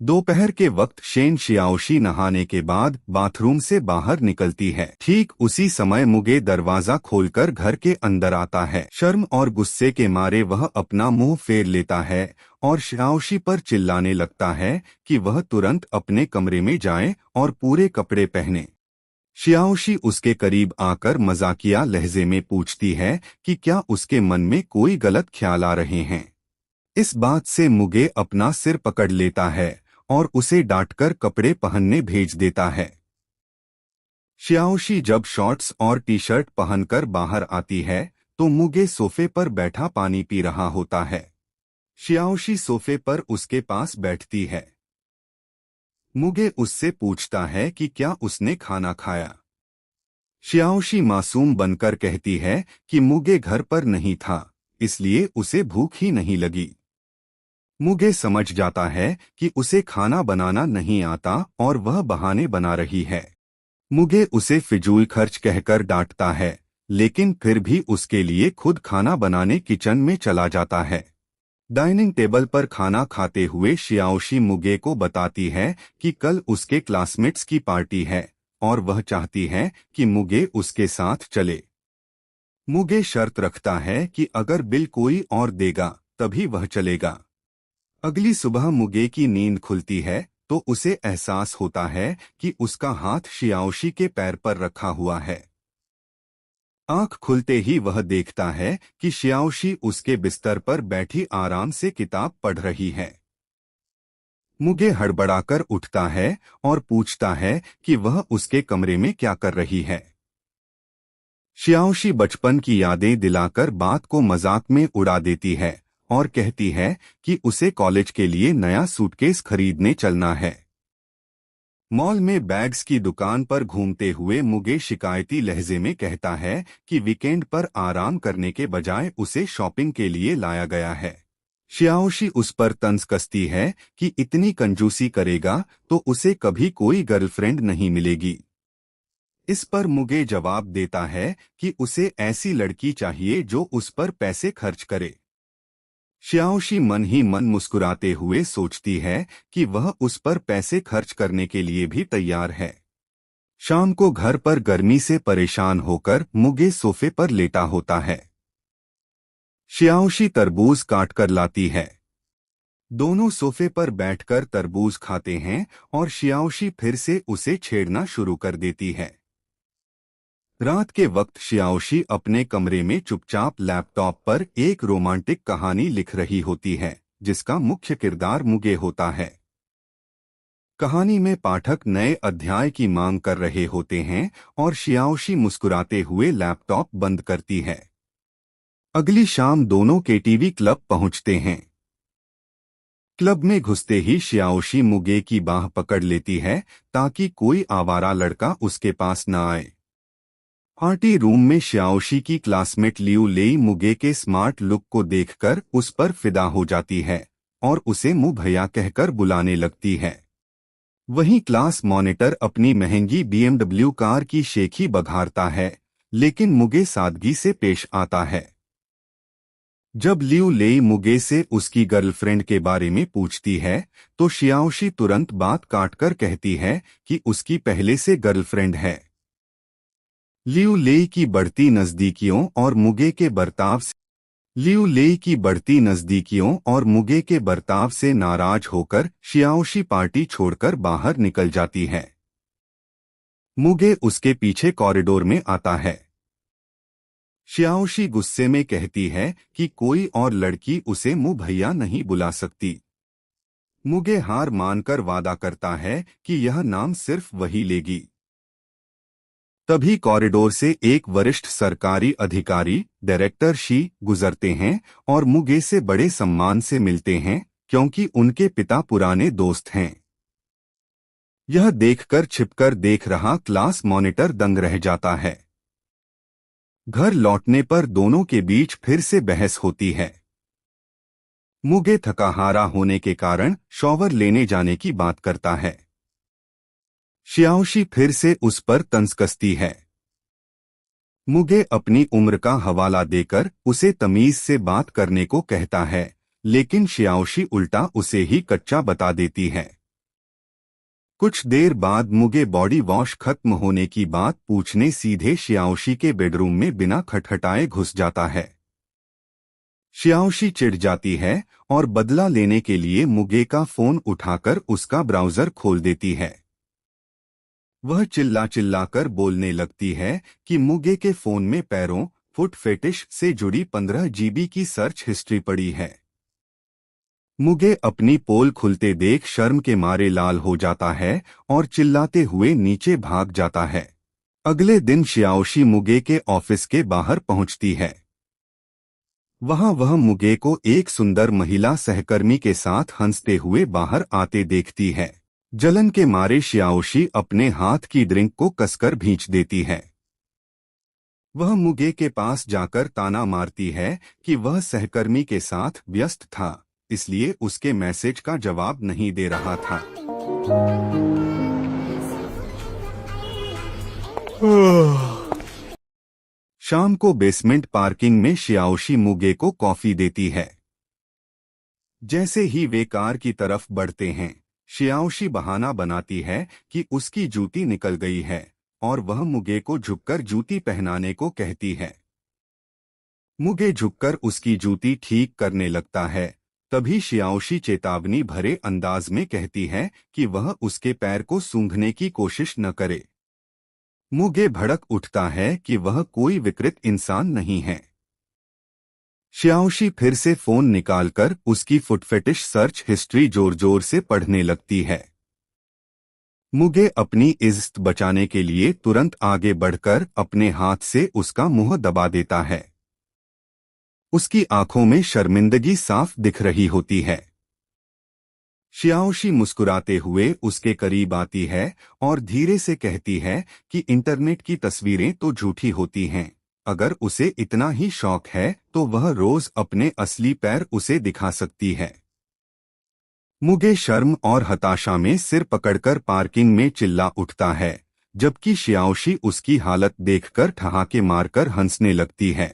दोपहर के वक्त शेन शियाओशी नहाने के बाद बाथरूम से बाहर निकलती है। ठीक उसी समय मुगे दरवाजा खोलकर घर के अंदर आता है। शर्म और गुस्से के मारे वह अपना मुंह फेर लेता है और शियाओशी पर चिल्लाने लगता है कि वह तुरंत अपने कमरे में जाए और पूरे कपड़े पहने। शियाओशी उसके करीब आकर मजाकिया लहजे में पूछती है कि क्या उसके मन में कोई गलत ख्याल आ रहे हैं। इस बात से मुगे अपना सिर पकड़ लेता है और उसे डांटकर कपड़े पहनने भेज देता है। शियाओशी जब शॉर्ट्स और टी शर्ट पहनकर बाहर आती है तो मुगे सोफे पर बैठा पानी पी रहा होता है। शियाओशी सोफे पर उसके पास बैठती है। मुगे उससे पूछता है कि क्या उसने खाना खाया। शियाओशी मासूम बनकर कहती है कि मुगे घर पर नहीं था, इसलिए उसे भूख ही नहीं लगी। मुगे समझ जाता है कि उसे खाना बनाना नहीं आता और वह बहाने बना रही है। मुगे उसे फिजूल खर्च कहकर डांटता है, लेकिन फिर भी उसके लिए खुद खाना बनाने किचन में चला जाता है। डाइनिंग टेबल पर खाना खाते हुए शियाओशी मुगे को बताती है कि कल उसके क्लासमेट्स की पार्टी है और वह चाहती है कि मुगे उसके साथ चले। मुगे शर्त रखता है कि अगर बिल कोई और देगा तभी वह चलेगा। अगली सुबह मुगे की नींद खुलती है तो उसे एहसास होता है कि उसका हाथ शियाओशी के पैर पर रखा हुआ है। आंख खुलते ही वह देखता है कि शियाओशी उसके बिस्तर पर बैठी आराम से किताब पढ़ रही है। मुगे हड़बड़ाकर उठता है और पूछता है कि वह उसके कमरे में क्या कर रही है। शियाओशी बचपन की यादें दिलाकर बात को मजाक में उड़ा देती है और कहती है कि उसे कॉलेज के लिए नया सूटकेस खरीदने चलना है। मॉल में बैग्स की दुकान पर घूमते हुए मुगे शिकायती लहजे में कहता है कि वीकेंड पर आराम करने के बजाय उसे शॉपिंग के लिए लाया गया है। शियाओशी उस पर तंज कसती है कि इतनी कंजूसी करेगा तो उसे कभी कोई गर्लफ्रेंड नहीं मिलेगी। इस पर मुगे जवाब देता है कि उसे ऐसी लड़की चाहिए जो उस पर पैसे खर्च करे। शियाओशी मन ही मन मुस्कुराते हुए सोचती है कि वह उस पर पैसे खर्च करने के लिए भी तैयार है। शाम को घर पर गर्मी से परेशान होकर मुगे सोफे पर लेटा होता है। शियाओशी तरबूज काट कर लाती है। दोनों सोफे पर बैठकर तरबूज खाते हैं और शियाओशी फिर से उसे छेड़ना शुरू कर देती है। रात के वक्त शियाओशी अपने कमरे में चुपचाप लैपटॉप पर एक रोमांटिक कहानी लिख रही होती है, जिसका मुख्य किरदार मुगे होता है। कहानी में पाठक नए अध्याय की मांग कर रहे होते हैं और शियाओशी मुस्कुराते हुए लैपटॉप बंद करती है। अगली शाम दोनों केटीवी क्लब पहुंचते हैं। क्लब में घुसते ही शियाओशी मुगे की बाह पकड़ लेती है ताकि कोई आवारा लड़का उसके पास न आए। पार्टी रूम में शियाओशी की क्लासमेट लियू लेई मुगे के स्मार्ट लुक को देखकर उस पर फिदा हो जाती है और उसे मुँह भैया कहकर बुलाने लगती है। वहीं क्लास मॉनिटर अपनी महंगी BMW कार की शेखी बघारता है, लेकिन मुगे सादगी से पेश आता है। जब लियू लेई मुगे से उसकी गर्लफ्रेंड के बारे में पूछती है तो शियाओशी तुरंत बात काटकर कहती है कि उसकी पहले से गर्लफ्रेंड है। लियू लेई की बढ़ती नज़दीकियों और मुगे के बर्ताव से नाराज होकर शियाओशी पार्टी छोड़कर बाहर निकल जाती है। मुगे उसके पीछे कॉरिडोर में आता है। शियाओशी गुस्से में कहती है कि कोई और लड़की उसे मुँह भैया नहीं बुला सकती। मुगे हार मानकर वादा करता है कि यह नाम सिर्फ वही लेगी। तभी कॉरिडोर से एक वरिष्ठ सरकारी अधिकारी डायरेक्टर शी गुजरते हैं और मुगे से बड़े सम्मान से मिलते हैं क्योंकि उनके पिता पुराने दोस्त हैं। यह देखकर छिपकर देख रहा क्लास मॉनिटर दंग रह जाता है। घर लौटने पर दोनों के बीच फिर से बहस होती है। मुगे थकाहारा होने के कारण शॉवर लेने जाने की बात करता है। शियाओशी फिर से उस पर तंज कसती है। मुगे अपनी उम्र का हवाला देकर उसे तमीज से बात करने को कहता है, लेकिन शियाओशी उल्टा उसे ही कच्चा बता देती है। कुछ देर बाद मुगे बॉडी वॉश खत्म होने की बात पूछने सीधे शियाओशी के बेडरूम में बिना खटखटाए घुस जाता है। शियाओशी चिढ़ जाती है और बदला लेने के लिए मुगे का फोन उठाकर उसका ब्राउजर खोल देती है। वह चिल्ला चिल्लाकर बोलने लगती है कि मुगे के फोन में पैरों फुट फेटिश से जुड़ी 15 GB की सर्च हिस्ट्री पड़ी है। मुगे अपनी पोल खुलते देख शर्म के मारे लाल हो जाता है और चिल्लाते हुए नीचे भाग जाता है। अगले दिन शियाओशी मुगे के ऑफिस के बाहर पहुंचती है। वहां वह मुगे को एक सुंदर महिला सहकर्मी के साथ हंसते हुए बाहर आते देखती है। जलन के मारे शियाओशी अपने हाथ की ड्रिंक को कसकर भींच देती है। वह मुगे के पास जाकर ताना मारती है कि वह सहकर्मी के साथ व्यस्त था, इसलिए उसके मैसेज का जवाब नहीं दे रहा था। शाम को बेसमेंट पार्किंग में शियाओशी मुगे को कॉफी देती है। जैसे ही वे कार की तरफ बढ़ते हैं, शियाओशी बहाना बनाती है कि उसकी जूती निकल गई है और वह मुगे को झुककर जूती पहनाने को कहती है। मुगे झुककर उसकी जूती ठीक करने लगता है। तभी शियाओशी चेतावनी भरे अंदाज में कहती है कि वह उसके पैर को सूंघने की कोशिश न करे। मुगे भड़क उठता है कि वह कोई विकृत इंसान नहीं है। शियाओशी फिर से फोन निकालकर उसकी फुटफेटिश सर्च हिस्ट्री जोर जोर से पढ़ने लगती है। मुगे अपनी इज्जत बचाने के लिए तुरंत आगे बढ़कर अपने हाथ से उसका मुंह दबा देता है। उसकी आंखों में शर्मिंदगी साफ दिख रही होती है। शियाओशी मुस्कुराते हुए उसके करीब आती है और धीरे से कहती है कि इंटरनेट की तस्वीरें तो झूठी होती हैं। अगर उसे इतना ही शौक है तो वह रोज अपने असली पैर उसे दिखा सकती है। मुगे शर्म और हताशा में सिर पकड़कर पार्किंग में चिल्ला उठता है, जबकि शियाओशी उसकी हालत देखकर ठहाके मारकर हंसने लगती है।